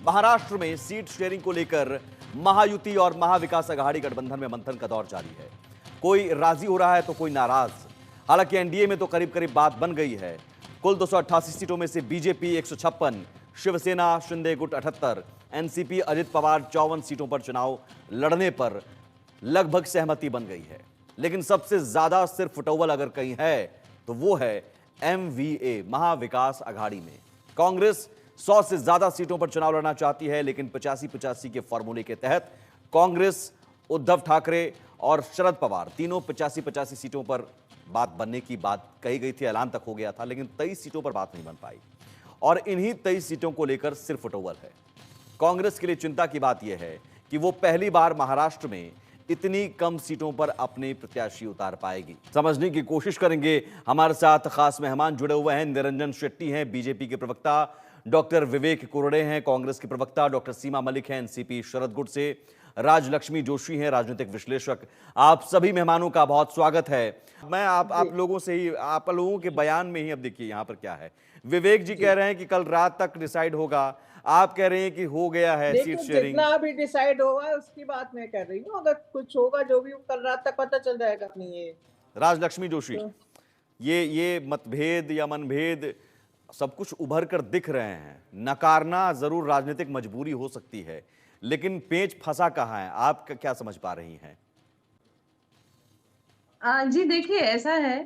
महाराष्ट्र में seat sharing को लेकर महायुति और महाविकास अघाड़ी गठबंधन में मंथन का दौर जारी है। कोई राजी हो रहा है तो कोई नाराज। हालांकि एनडीए में तो करीब करीब बात बन गई है। कुल 288 सीटों में से बीजेपी 156, शिवसेना शिंदे गुट 78, एनसीपी अजित पवार 54 सीटों पर चुनाव लड़ने पर लगभग सहमति बन गई है। लेकिन सबसे ज्यादा सिर्फ फुटौवल अगर कहीं है तो वो है एमवीए महाविकास अघाड़ी में। कांग्रेस 100 से ज्यादा सीटों पर चुनाव लड़ना चाहती है, लेकिन 85-85 के फॉर्मूले के तहत कांग्रेस, उद्धव ठाकरे और शरद पवार तीनों 85-85 सीटों पर बात बनने की बात कही गई थी, ऐलान तक हो गया था, लेकिन 23 सीटों पर बात नहीं बन पाई और इन्हीं 23 सीटों को लेकर सिर्फ फुटौवल है। कांग्रेस के लिए चिंता की बात यह है कि वो पहली बार महाराष्ट्र में इतनी कम सीटों पर अपने प्रत्याशी उतार पाएगी। समझने की कोशिश करेंगे। हमारे साथ खास मेहमान जुड़े हुए हैं। निरंजन शेट्टी हैं, बीजेपी के प्रवक्ता, डॉक्टर विवेक कुरडे हैं, कांग्रेस के प्रवक्ता, डॉक्टर सीमा मलिक हैं, एनसीपी शरद गुट से, राजलक्ष्मी जोशी हैं, राजनीतिक विश्लेषक। आप सभी मेहमानों का बहुत स्वागत है। मैं आप लोगों से ही, आप लोगों के बयान में ही अब देखिए यहाँ पर क्या है। विवेक जी कह रहे हैं कि कल रात तक डिसाइड होगा, आप कह रहे हैं कि हो गया है सीट शेयरिंग। जितना भी डिसाइड होगा उसकी बात मैं कर रही हूँ, अगर कुछ होगा जो भी कल रात तक पता चल जाएगा अपनी। ये राजलक्ष्मी जोशी, तो ये मतभेद या मनभेद सब कुछ उभर कर दिख रहे हैं। नकारना जरूर राजनीतिक मजबूरी हो सकती है, लेकिन पेंच फंसा कहाँ है, आप क्या समझ पा रही हैं? जी देखिए, ऐसा है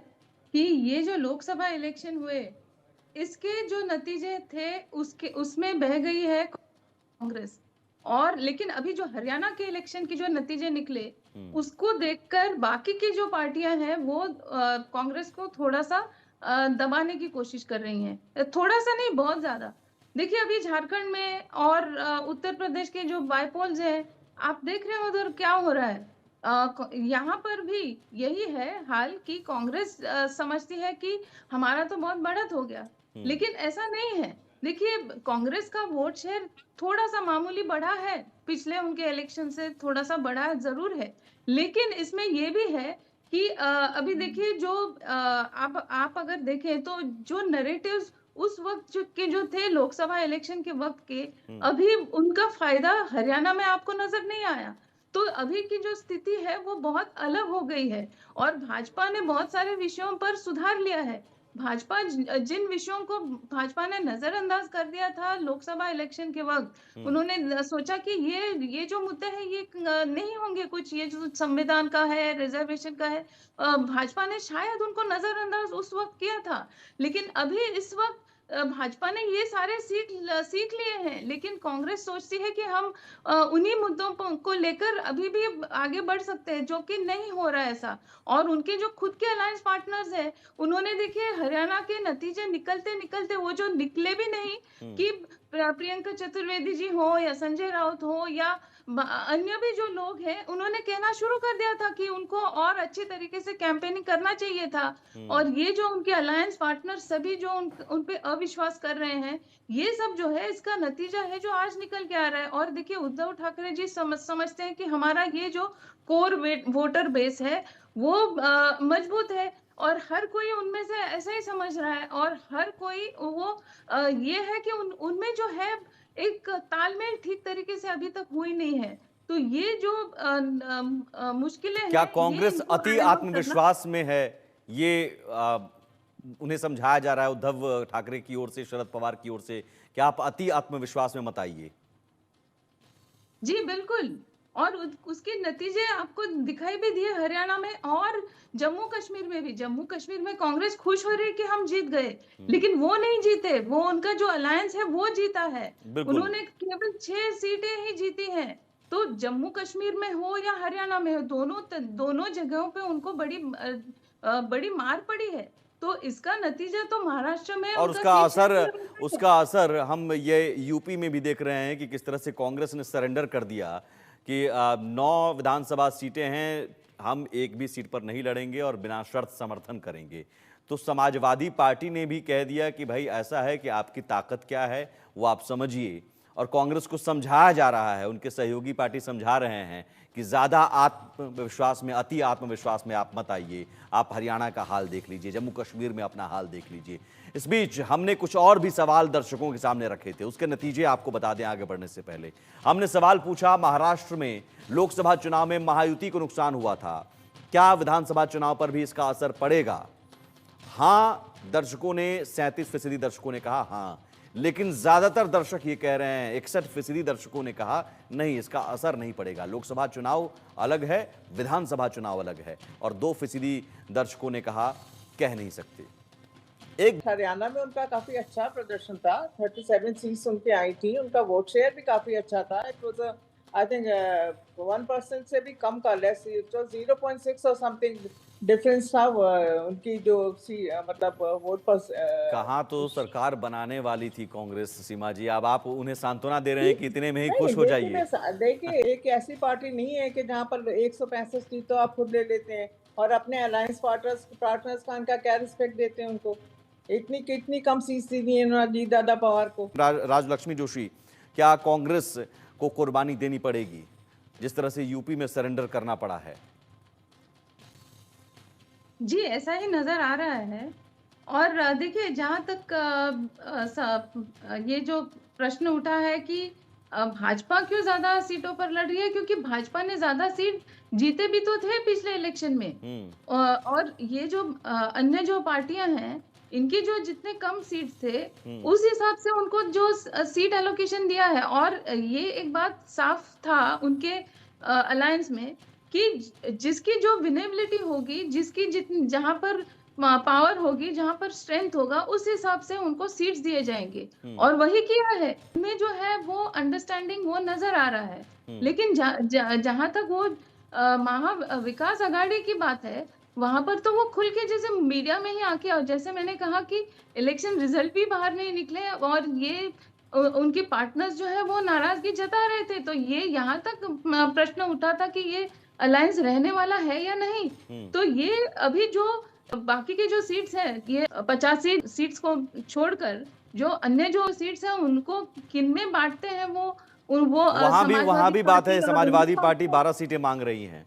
कि ये जो लोकसभा इलेक्शन हुए, इसके जो नतीजे थे उसके उसमें बह गई है कांग्रेस। और लेकिन अभी जो हरियाणा के इलेक्शन के जो नतीजे निकले, उसको देखकर बाकी की जो पार्टियां हैं वो कांग्रेस को थोड़ा सा दबाने की कोशिश कर रही हैं। थोड़ा सा नहीं, बहुत ज्यादा। देखिए अभी झारखंड में और उत्तर प्रदेश के जो बाईपोल्स हैं, आप देख रहे हो उधर क्या हो रहा है। यहाँ पर भी यही है हाल कि कांग्रेस समझती है कि हमारा तो बहुत बढ़त हो गया, लेकिन ऐसा नहीं है। देखिए कांग्रेस का वोट शेयर थोड़ा सा मामूली बढ़ा है, पिछले उनके इलेक्शन से थोड़ा सा बढ़ा जरूर है, लेकिन इसमें ये भी है कि अभी देखिए जो आप अगर देखें तो जो नैरेटिव्स उस वक्त जो थे लोकसभा इलेक्शन के वक्त के, अभी उनका फायदा हरियाणा में आपको नजर नहीं आया। तो अभी की जो स्थिति है वो बहुत अलग हो गई है और भाजपा ने बहुत सारे विषयों पर सुधार लिया है। भाजपा जिन विषयों को भाजपा ने नजरअंदाज कर दिया था लोकसभा इलेक्शन के वक्त, उन्होंने सोचा कि ये जो मुद्दे हैं ये नहीं होंगे कुछ, ये जो संविधान का है, रिजर्वेशन का है, भाजपा ने शायद उनको नजरअंदाज उस वक्त किया था। लेकिन अभी इस वक्त भाजपा ने ये सारे सीख लिए हैं, लेकिन कांग्रेस सोचती है कि हम उन्हीं मुद्दों को लेकर अभी भी आगे बढ़ सकते हैं, जो कि नहीं हो रहा है ऐसा। और उनके जो खुद के अलायंस पार्टनर्स हैं, उन्होंने देखिए हरियाणा के नतीजे निकलते निकलते वो जो निकले भी नहीं कि प्रियंका चतुर्वेदी जी हो या संजय राउत हो या अन्य भी जो लोग हैं, उन्होंने कहना शुरू कर दिया था कि उनको और अच्छी तरीके से कैंपेनिंग करना चाहिए था। और ये जो उनके अलायंस पार्टनर सभी जो उन पे अविश्वास कर रहे हैं, ये सब जो है इसका नतीजा है जो आज निकल के आ रहा है। और देखिए उद्धव ठाकरे जी समझते हैं कि हमारा ये जो कोर वोटर बेस है वो मजबूत है, और हर कोई उनमें से ऐसा ही समझ रहा है। और हर कोई वो ये है कि उनमें जो है एक तालमेल ठीक तरीके से अभी तक हुई नहीं है। तो ये जो मुश्किलें क्या हैं, ये कांग्रेस इनको अति हैंडल करना। आत्मविश्वास में है? ये उन्हें समझाया जा रहा है उद्धव ठाकरे की ओर से, शरद पवार की ओर से, कि आप अति आत्मविश्वास में मत आइए। जी बिल्कुल। और उसके नतीजे आपको दिखाई भी दिए हरियाणा में और जम्मू कश्मीर में भी। जम्मू कश्मीर में कांग्रेस खुश हो रही है कि हम जीत गए, लेकिन वो नहीं जीते, वो उनका जो अलायंस है वो जीता है। बिल्कुल। उन्होंने केवल 6 सीटें ही जीती हैं। तो जम्मू कश्मीर में हो या हरियाणा में हो, दोनों जगहों पे उनको बड़ी मार पड़ी है। तो इसका नतीजा तो महाराष्ट्र में और उनका सीट शेयर उसका असर हम ये यूपी में भी देख रहे हैं कि किस तरह से कांग्रेस ने सरेंडर कर दिया कि 9 विधानसभा सीटें हैं, हम एक भी सीट पर नहीं लड़ेंगे और बिना शर्त समर्थन करेंगे। तो समाजवादी पार्टी ने भी कह दिया कि भाई ऐसा है कि आपकी ताकत क्या है वो आप समझिए। और कांग्रेस को समझाया जा रहा है, उनके सहयोगी पार्टी समझा रहे हैं कि ज़्यादा आत्मविश्वास में, अति आत्मविश्वास में आप मत आइए, आप हरियाणा का हाल देख लीजिए, जम्मू कश्मीर में अपना हाल देख लीजिए। इस बीच हमने कुछ और भी सवाल दर्शकों के सामने रखे थे, उसके नतीजे आपको बता दें आगे बढ़ने से पहले। हमने सवाल पूछा, महाराष्ट्र में लोकसभा चुनाव में महायुति को नुकसान हुआ था, क्या विधानसभा चुनाव पर भी इसका असर पड़ेगा? हाँ दर्शकों ने, 37% दर्शकों ने कहा हाँ, लेकिन ज्यादातर दर्शक ये कह रहे हैं, 61% दर्शकों ने कहा नहीं, इसका असर नहीं पड़ेगा। लोकसभा चुनाव अलग है, विधानसभा चुनाव अलग है, और 2% दर्शकों ने कहा कह नहीं सकते। एक हरियाणा में उनका काफी अच्छा प्रदर्शन था, 37 सीट्स उनकी आई थी, उनका वोट शेयर भी काफी अच्छा था। इट वाज आई थिंक 1% से भी कम का, लेस, इट वाज 0.6 और समथिंग डिफरेंस था उनकी जो मतलब वोट पर। कहाँ तो सरकार बनाने वाली थी कांग्रेस, सीमा जी, अब आप उन्हें सांत्वना दे रहे हैं कि इतने में ही खुश हो जाइए। देखिए, एक ऐसी पार्टी नहीं है कि जहाँ पर 165 सीट तो आप खुद ले लेते हैं, और अपने अलायंस पार्टनर्स का उनका क्या रिस्पेक्ट देते हैं उनको। कितनी कम सीट दी है अजीत दादा पवार को। राजलक्ष्मी जोशी, क्या कांग्रेस को कुर्बानी देनी पड़ेगी जिस तरह से यूपी में सरेंडर करना पड़ा है? जी, ऐसा ही नजर आ रहा है। और देखिए, जहां तक ये जो प्रश्न उठा है कि भाजपा क्यों ज्यादा सीटों पर लड़ रही है, क्योंकि भाजपा ने ज्यादा सीट जीते भी तो थे पिछले इलेक्शन में। और ये जो अन्य जो पार्टियां हैं, इनकी जो जितने कम सीट थे, उस हिसाब से उनको जो सीट एलोकेशन दिया है। और ये एक बात साफ था उनके अलायंस में कि जिसकी जो विनेबिलिटी होगी, जिसकी जहां पर पावर होगी, जहां पर स्ट्रेंथ होगा, उस हिसाब से उनको सीट्स दिए जाएंगे। और वही किया है। इनमें जो है वो अंडरस्टैंडिंग वो नजर आ रहा है। लेकिन जहां तक वो महा विकास आघाड़ी की बात है, वहां पर तो वो खुल के जैसे मीडिया में ही आके, और जैसे मैंने कहा कि इलेक्शन रिजल्ट भी बाहर नहीं निकले, और ये उनके पार्टनर्स जो है वो नाराजगी जता रहे थे। तो ये यहाँ तक प्रश्न उठा था कि ये अलायंस रहने वाला है या नहीं। तो ये अभी जो बाकी के जो सीट्स हैं, ये 85 सीट्स को छोड़कर जो अन्य जो सीट्स हैं, उनको किन में बांटते हैं वो वहां भी बात है, समाजवादी पार्टी 12 सीटें मांग रही हैं।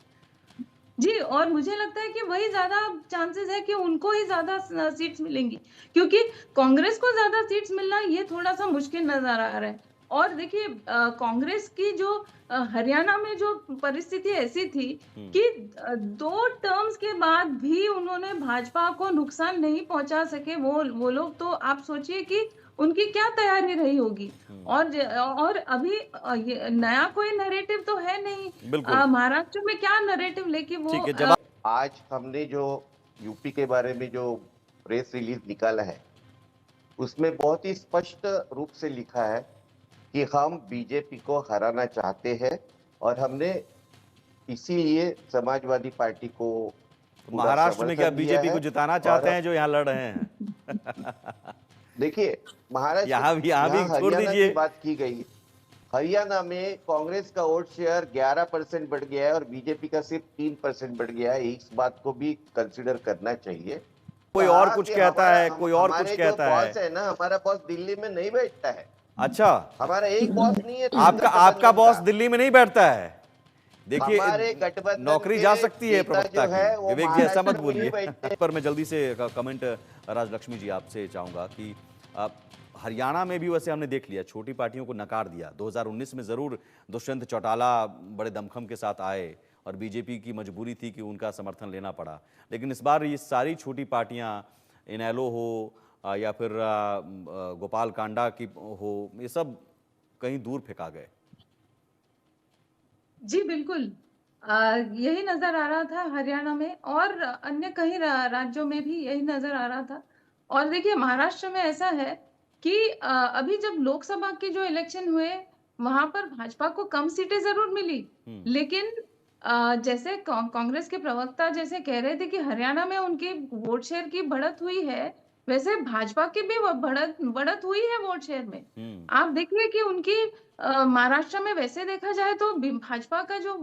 जी, और मुझे लगता है कि वही ज्यादा चांसेस है कि उनको ही ज्यादा सीट्स मिलेंगी, क्योंकि कांग्रेस को ज्यादा सीट्स मिलना ये थोड़ा सा मुश्किल नजर आ रहा है। और देखिए, कांग्रेस की जो हरियाणा में जो परिस्थिति ऐसी थी कि 2 टर्म्स के बाद भी उन्होंने भाजपा को नुकसान नहीं पहुंचा सके। वो लोग, तो आप सोचिए कि उनकी क्या तैयारी रही होगी। और अभी ये नया कोई नैरेटिव तो है नहीं महाराष्ट्र में, क्या नैरेटिव लेके वो। आज हमने जो यूपी के बारे में जो प्रेस रिलीज निकाला है, उसमें बहुत ही स्पष्ट रूप से लिखा है कि हम बीजेपी को हराना चाहते हैं, और हमने इसीलिए समाजवादी पार्टी को महाराष्ट्र में क्या बीजेपी को जिताना चाहते हैं जो यहाँ लड़ रहे हैं? देखिए, महाराष्ट्र यहाँ भी छोड़ दीजिए, बात की गई। हरियाणा में कांग्रेस का वोट शेयर 11% बढ़ गया है और बीजेपी का सिर्फ 3% बढ़ गया है। इस बात को भी कंसिडर करना चाहिए। कोई और कुछ कहता है, कोई और कुछ कहता है ना, हमारा बॉस दिल्ली में नहीं बैठता है। अच्छा, हमारा एक बॉस नहीं है। आपका बॉस दिल्ली में नहीं बैठता है। देखिए, गठबंधन नौकरी जा सकती है प्रवक्ता की। विवेक जी ऐसा मत बोलिए। पर मैं जल्दी से कमेंट राजलक्ष्मी जी आपसे चाहूंगा कि हरियाणा में भी वैसे हमने देख लिया, छोटी पार्टियों को नकार दिया। 2019 में जरूर दुष्यंत चौटाला बड़े दमखम के साथ आए और बीजेपी की मजबूरी थी कि उनका समर्थन लेना पड़ा, लेकिन इस बार ये सारी छोटी पार्टियां, इनेलो हो या फिर गोपाल कांडा की हो, ये सब कहीं दूर फेंका गए। जी बिल्कुल, यही नजर आ रहा था हरियाणा में, और अन्य कई राज्यों में भी यही नजर आ रहा था। और देखिए, महाराष्ट्र में ऐसा है कि अभी जब लोकसभा के जो इलेक्शन हुए, वहां पर भाजपा को कम सीटें जरूर मिली, लेकिन जैसे कांग्रेस के प्रवक्ता जैसे कह रहे थे कि हरियाणा में उनके वोट शेयर की बढ़त हुई है, वैसे भाजपा की भी बढ़त हुई है वोट शेयर में। आप देखिए कि उनकी महाराष्ट्र में वैसे देखा जाए तो भाजपा का जो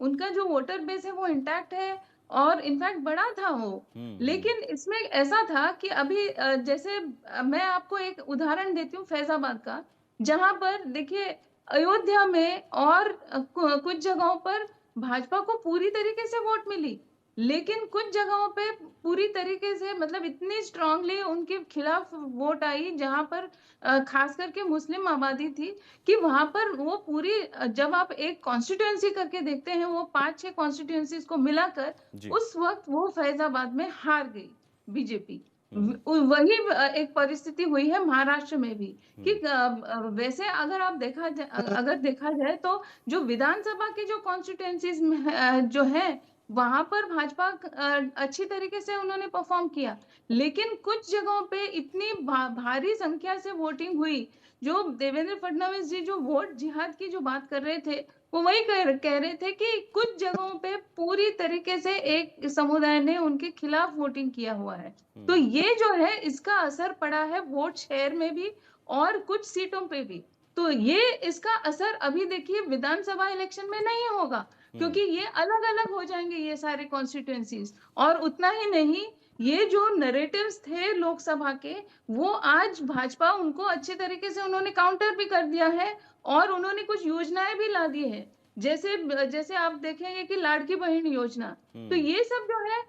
उनका जो वोटर बेस है वो इंटैक्ट है, और इनफैक्ट बड़ा था वो। लेकिन इसमें ऐसा था कि अभी जैसे मैं आपको एक उदाहरण देती हूँ फैजाबाद का, जहां पर देखिए अयोध्या में और कुछ जगहों पर भाजपा को पूरी तरीके से वोट मिली, लेकिन कुछ जगहों पे पूरी तरीके से मतलब इतनी स्ट्रांगली उनके खिलाफ वोट आई, जहां पर खास करके मुस्लिम आबादी थी, कि वहां पर वो पूरी जब आप एक कॉन्स्टिट्यूएंसी करके देखते हैं, वो 5-6 कॉन्स्टिट्यूएंसीज को मिलाकर जी। उस वक्त वो फैजाबाद में हार गई बीजेपी। हम्म, वही एक परिस्थिति हुई है महाराष्ट्र में भी, कि वैसे अगर देखा जाए तो जो विधानसभा के जो कॉन्स्टिट्यूएंसीज जो है वहां पर भाजपा अच्छी तरीके से उन्होंने परफॉर्म किया, लेकिन कुछ जगहों पे इतनी भारी संख्या से वोटिंग हुई, जो देवेंद्र फडणवीस जी जो वोट जिहाद की जो बात कर रहे थे, वो वही कह रहे थे कि कुछ जगहों पे पूरी तरीके से एक समुदाय ने उनके खिलाफ वोटिंग किया हुआ है। तो ये जो है इसका असर पड़ा है वोट शेयर में भी और कुछ सीटों पे भी। तो ये इसका असर अभी देखिए विधानसभा इलेक्शन में नहीं होगा, क्योंकि ये अलग अलग हो जाएंगे ये सारे कॉन्स्टिट्यूएंसीज। और उतना ही नहीं, ये जो नरेटिव्स थे लोकसभा के, वो आज भाजपा उनको अच्छे तरीके से उन्होंने काउंटर भी कर दिया है, और उन्होंने कुछ योजनाएं भी ला दी है, जैसे जैसे आप देखेंगे कि लाड़की बहन योजना। तो ये सब जो है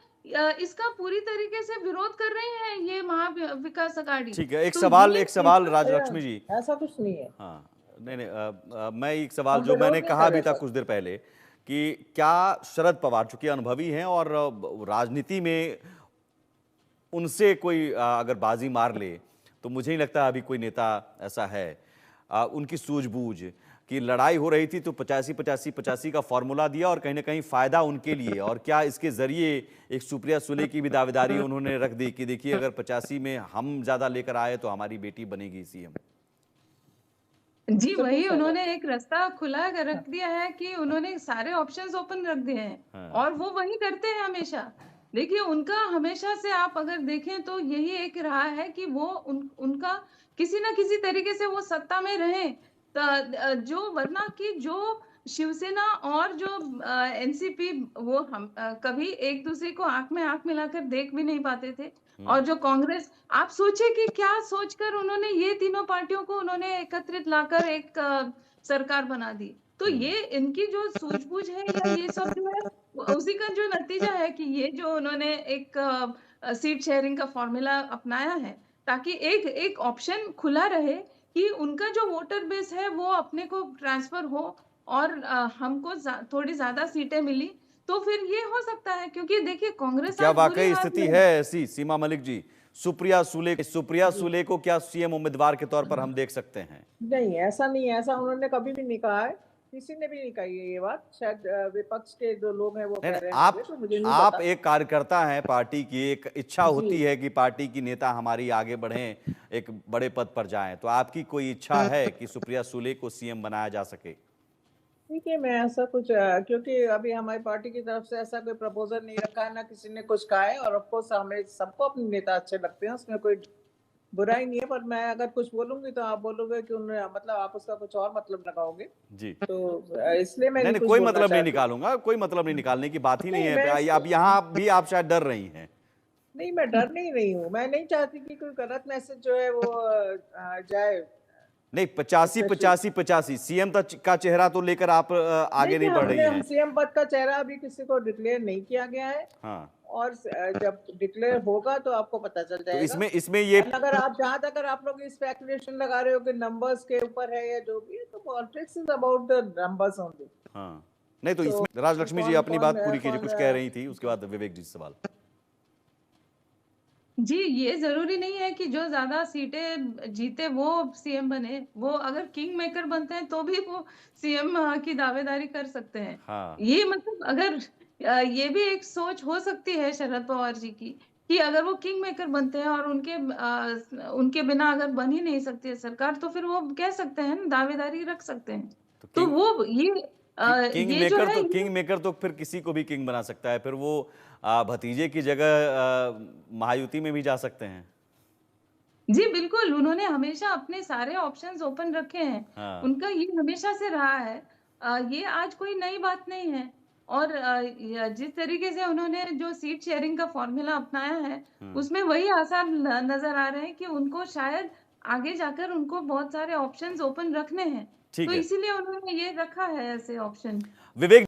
इसका पूरी तरीके से विरोध कर रहे हैं ये महाविकास अघाड़ी। ठीक है, तो एक सवाल राजलक्ष्मी जी। ऐसा कुछ नहीं है। हाँ, नहीं नहीं, मैं एक सवाल हम जो विरोध मैंने नहीं कहा कर भी रहे था सर। कुछ देर पहले, कि क्या शरद पवार चूंकि अनुभवी हैं और राजनीति में उनसे कोई अगर बाजी मार ले, तो मुझे नहीं लगता अभी कोई नेता ऐसा है। उनकी सूझबूझ कि लड़ाई हो रही थी तो 85-85-85 का फॉर्मूला दिया और कहीं ना कहीं फायदा उनके लिए, और क्या इसके जरिए एक सुप्रिया सुले की भी दावेदारी उन्होंने रख दी कि देखिए अगर 85 में हम ज्यादा लेकर आए तो हमारी बेटी बनेगी सीएम। जी, उससे वही कुछ होगा। उन्होंने एक रास्ता खुला रख दिया है कि उन्होंने सारे ऑप्शंस ओपन रख दिए हैं, हाँ। और वो वही करते हैं हमेशा। देखिए उनका हमेशा से आप अगर देखें तो यही एक रहा है कि वो उनका किसी ना किसी तरीके से वो सत्ता में रहे, जो वरना कि जो शिवसेना और जो एनसीपी, वो हम कभी एक दूसरे को आंख में आंख मिलाकर देख भी नहीं पाते थे। और जो कांग्रेस, आप सोचिए कि क्या सोचकर उन्होंने ये तीनों पार्टियों को उन्होंने एकत्रित लाकर एक सरकार बना दी। तो ये इनकी जो सूझबूझ है या ये सब जो है, उसी का जो नतीजा है कि ये जो उन्होंने एक सीट शेयरिंग का फॉर्मूला अपनाया है, ताकि एक एक ऑप्शन खुला रहे कि उनका जो वोटर बेस है वो अपने को ट्रांसफर हो, और हमको थोड़ी ज्यादा सीटें मिली, तो फिर ये हो सकता है। क्योंकि देखिए कांग्रेस क्या आज बुरी वाकई हाल स्थिति में है ऐसी, सीमा मलिक जी? सुप्रिया सुले को क्या सीएम उम्मीदवार के तौर पर हम देख सकते हैं? नहीं, ऐसा नहीं है, ऐसा उन्होंने कभी भी नहीं कहा है, किसी ने भी नहीं कही है ये बात। शायद विपक्ष के जो लोग हैं वो नहीं, कह रहे आप हैं, तो मुझे नहीं आप पता। एक कार्यकर्ता हैं पार्टी की, एक इच्छा जी। होती है कि पार्टी की नेता हमारी आगे बढ़ें, एक बड़े पद पर जाएं, तो आपकी कोई इच्छा है कि सुप्रिया सुले को सीएम बनाया जा सके? ठीक है, मैं ऐसा कुछ क्योंकि अभी हमारी पार्टी की तरफ से ऐसा कोई प्रपोजल नहीं रखा है, ना किसी ने कुछ कहा है, और ऑफ कोर्स हमें सबको अपने नेता अच्छे लगते हैं, उसमें कोई बुराई नहीं है। पर मैं अगर कुछ बोलूंगी तो आप बोलोगे कि उन्हें, मतलब आप उसका कुछ और मतलब लगाओगे, जी, तो इसलिए मैं नहीं नहीं नहीं, कुछ कोई बोलना मतलब नहीं चाहती। निकालूंगा, कोई मतलब नहीं निकालने की बात ही नहीं नहीं, है। मैं अब यहाँ भी आप शायद डर रही हैं। नहीं, मैं डर नहीं रही हूँ, मैं नहीं चाहती कि कोई गलत मैसेज जो है वो जाए। नहीं, 85-85-85 सीएम का चेहरा तो लेकर आप आगे नहीं बढ़ रही हैं। सीएम पद का चेहरा अभी किसी को डिक्लेयर नहीं किया गया है, हाँ, और जब डिक्लेयर होगा तो आपको पता चल तो जाएगा। इसमें ये अगर आप, जहां तक अगर आप लोग स्पेकुलेशन लगा रहे हो कि नंबर्स के ऊपर है या जो भी है, तो politics is about the numbers only. हाँ, नहीं तो तो इसमें राजलक्ष्मी जी अपनी बात पूरी कीजिए, कुछ कह रही थी, उसके बाद विवेक जी से सवाल। जी, ये जरूरी नहीं है कि जो ज्यादा सीटें जीते वो सीएम बने। वो अगर किंग मेकर बनते हैं तो भी वो सीएम की दावेदारी कर सकते हैं। हाँ, ये मतलब अगर ये भी एक सोच हो सकती है शरद पवार जी की, कि अगर वो किंग मेकर बनते हैं और उनके बिना अगर बन ही नहीं सकती है सरकार, तो फिर वो कह सकते हैं ना, दावेदारी रख सकते हैं। तो तो वो ये जो है किंग मेकर तो फिर किसी को भी किंग बना सकता है, फिर वो भतीजे की जगह महायुति में भी जा सकते हैं। जी बिल्कुल, उन्होंने हमेशा अपने सारे ऑप्शंस ओपन रखे हैं। हाँ, उनका ये हमेशा से रहा है। ये आज कोई नई बात नहीं है। और जिस तरीके से उन्होंने जो सीट शेयरिंग का फॉर्मूला अपनाया है, उसमें वही आसार नजर आ रहे हैं कि उनको शायद आगे जाकर उनको बहुत सारे ऑप्शंस ओपन रखने हैं, ठीक तो है। इसीलिए उन्होंने ये रखा है ऐसे ऑप्शन। विवेक,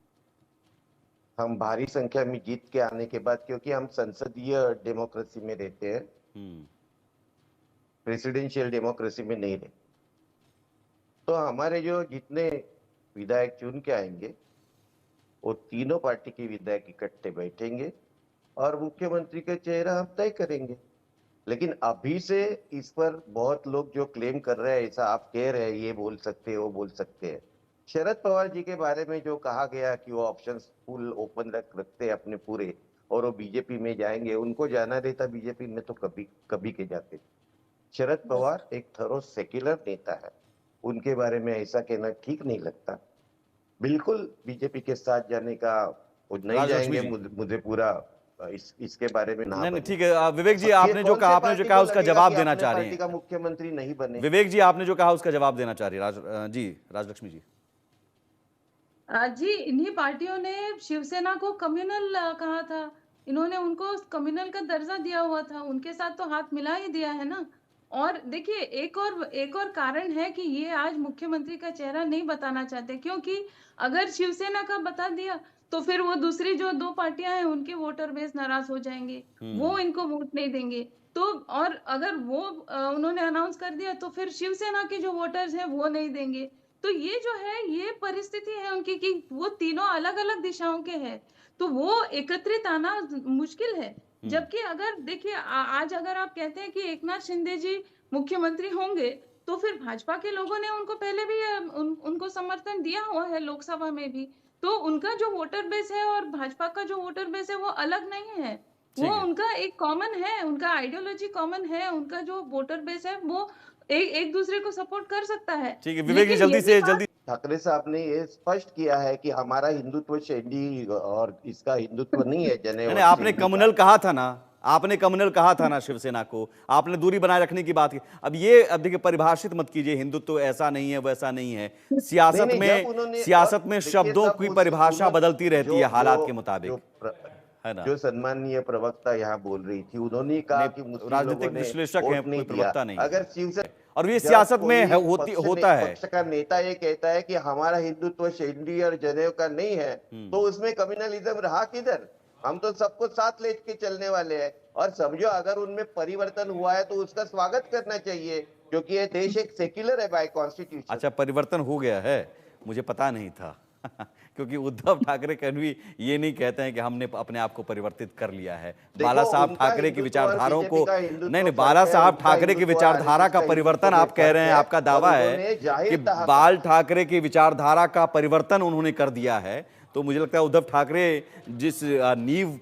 हम भारी संख्या में जीत के आने के बाद, क्योंकि हम संसदीय डेमोक्रेसी में रहते हैं, प्रेसिडेंशियल डेमोक्रेसी में नहीं रहते, तो हमारे जो जितने विधायक चुन के आएंगे वो तीनों पार्टी के विधायक इकट्ठे बैठेंगे और मुख्यमंत्री का चेहरा हम तय करेंगे। लेकिन अभी से इस पर बहुत लोग जो क्लेम कर रहे हैं, ऐसा आप कह रहे हैं, ये बोल सकते हैं, वो बोल सकते हैं। शरद पवार जी के बारे में जो कहा गया कि वो ऑप्शंस फुल ओपन रखते हैं अपने पूरे, और वो बीजेपी में जाएंगे, उनको जाना रहता बीजेपी में तो कभी के जाते। शरद पवार एक थरो सेक्युलर नेता है, उनके बारे में ऐसा कहना ठीक नहीं लगता। बिल्कुल बीजेपी के साथ जाने का वो नहीं राजलक्ष्मी जाएंगे, जी। मुझे पूरा इसके बारे में ना नहीं बने। ठीक है। विवेक जी, ये आपने जो कौन कहा से आपने जो पार्टी कहा को उसका लगेगा जवाब कि देना अपने चाह रही पार्टी हैं। का मुख्यमंत्री नहीं बने। विवेक जी, आपने जो कहा उसका जवाब देना चाह रही है। जी राजलक्ष्मी जी। जी, इन्हीं पार्टियों ने शिवसेना को कम्युनल कहा था। इन्होंने उनको कम्युनल का दर्जा दिया हुआ था, उनके साथ तो हाथ मिला ही दिया है ना। और देखिए, एक और कारण है कि ये आज मुख्यमंत्री का चेहरा नहीं बताना चाहते, क्योंकि अगर शिवसेना का बता दिया तो फिर वो दूसरी जो 2 पार्टियां हैं उनके वोटर बेस नाराज हो जाएंगे, वो इनको वोट नहीं देंगे। तो और अगर वो उन्होंने अनाउंस कर दिया तो फिर शिवसेना के जो वोटर्स हैं वो नहीं देंगे। तो ये जो है, ये परिस्थिति है उनकी कि वो तीनों अलग-अलग दिशाओं के हैं, तो वो एकत्रित आना मुश्किल है। जबकि अगर देखिए, आज अगर आप कहते हैं कि एकनाथ शिंदे जी मुख्यमंत्री होंगे, तो फिर भाजपा के लोगों ने उनको पहले भी उनको समर्थन दिया हुआ है लोकसभा में भी। तो उनका जो वोटर बेस है और भाजपा का जो वोटर बेस है वो अलग नहीं है। ठीक वो है। उनका एक कॉमन है, उनका आइडियोलॉजी कॉमन है, उनका जो वोटर बेस है वो एक दूसरे को सपोर्ट कर सकता है। ठीक है विवेक जी, लेकिन जल्दी यही से बात जल्दी। ठाकरे साहब ने ये स्पष्ट किया है कि हमारा हिंदुत्व शैली और इसका हिंदुत्व नहीं है जनेऊ नहीं, और आपने शैली कम्युनल का। कहा था ना, आपने कम्युनल कहा था ना शिवसेना को, आपने दूरी बनाए रखने की बात की। अब देखिए, परिभाषित मत कीजिए, हिंदुत्व ऐसा नहीं है वैसा नहीं है। नहीं, सियासत नहीं, में जब उन्होंने सियासत और में देखिए शब्दों सब की परिभाषा बदलती रहती है हालात के मुताबिक, है ना। जो सम्माननीय प्रवक्ता यहाँ बोल रही थी, उन्होंने कहा नहीं, कि मुस्लिम लोगों राजनीतिक ने विश्लेषक हैं, वोट नहीं कोई दिया। प्रवक्ता नहीं है। अगर शिवसेना और ये जब सियासत में कोई होता है। पक्ष का नेता ये कहता है कि हमारा हिंदुत्व शैली और जनेऊ का नहीं है, तो उसमें कम्युनलिज्म रहा किधर? हम तो सबको साथ लेके चलने वाले हैं, और समझो अगर उनमें परिवर्तन हुआ है तो उसका स्वागत करना चाहिए, क्योंकि ये देश एक सेक्युलर है बाय कॉन्स्टिट्यूशन। अच्छा, परिवर्तन हो गया है, मुझे पता नहीं था। क्योंकि उद्धव ठाकरे कभी ये नहीं कहते हैं कि हमने अपने आप को परिवर्तित कर लिया है। बाला साहब उनका ठाकरे की हिंदुत्व और विचारधाराओं को, बीजेपी का हिंदुत्व नहीं, फर्क बाला है, साहब उनका ठाकरे की हिंदुत्व और विचारधारा का आरएसएस का परिवर्तन हिंदुत्व आप कह में रहे हैं, फर्क है, आपका दावा और है उन्होंने जाहिर कि कहा बाल ठाकरे की विचारधारा का परिवर्तन उन्होंने कर दिया है। तो मुझे लगता है उद्धव ठाकरे जिस नींव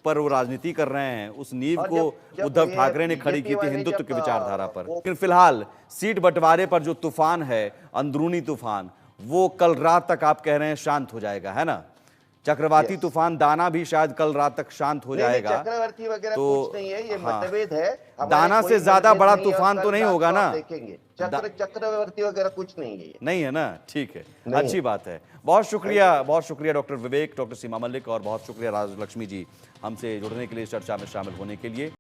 पर वो राजनीति कर रहे हैं, उस नींव और को जब उद्धव ये ठाकरे ने खड़ी बीजेपी की थी वाले हिंदुत्व जब, की विचारधारा पर। वो लेकिन फिलहाल सीट बंटवारे पर जो तूफान है, अंदरूनी तूफान, वो कल रात तक आप कह रहे हैं शांत हो जाएगा, है ना। चक्रवाती तूफान दाना भी शायद कल रात तक शांत हो जाएगा। चक्रवर्ती वगैरह तो कुछ नहीं है, ये हाँ, मतभेद है। हमारे दाना कोई से ज्यादा मतभेद बड़ा नहीं है, और तूफान कल तो नहीं रात होगा को ना। आप देखेंगे चक्रवर्ती वगैरह कुछ नहीं है ये। नहीं है ना, ठीक है, नहीं अच्छी है। बात है। बहुत शुक्रिया डॉक्टर विवेक, डॉक्टर सीमा मलिक, और बहुत शुक्रिया राजलक्ष्मी जी हमसे जुड़ने के लिए, चर्चा में शामिल होने के लिए।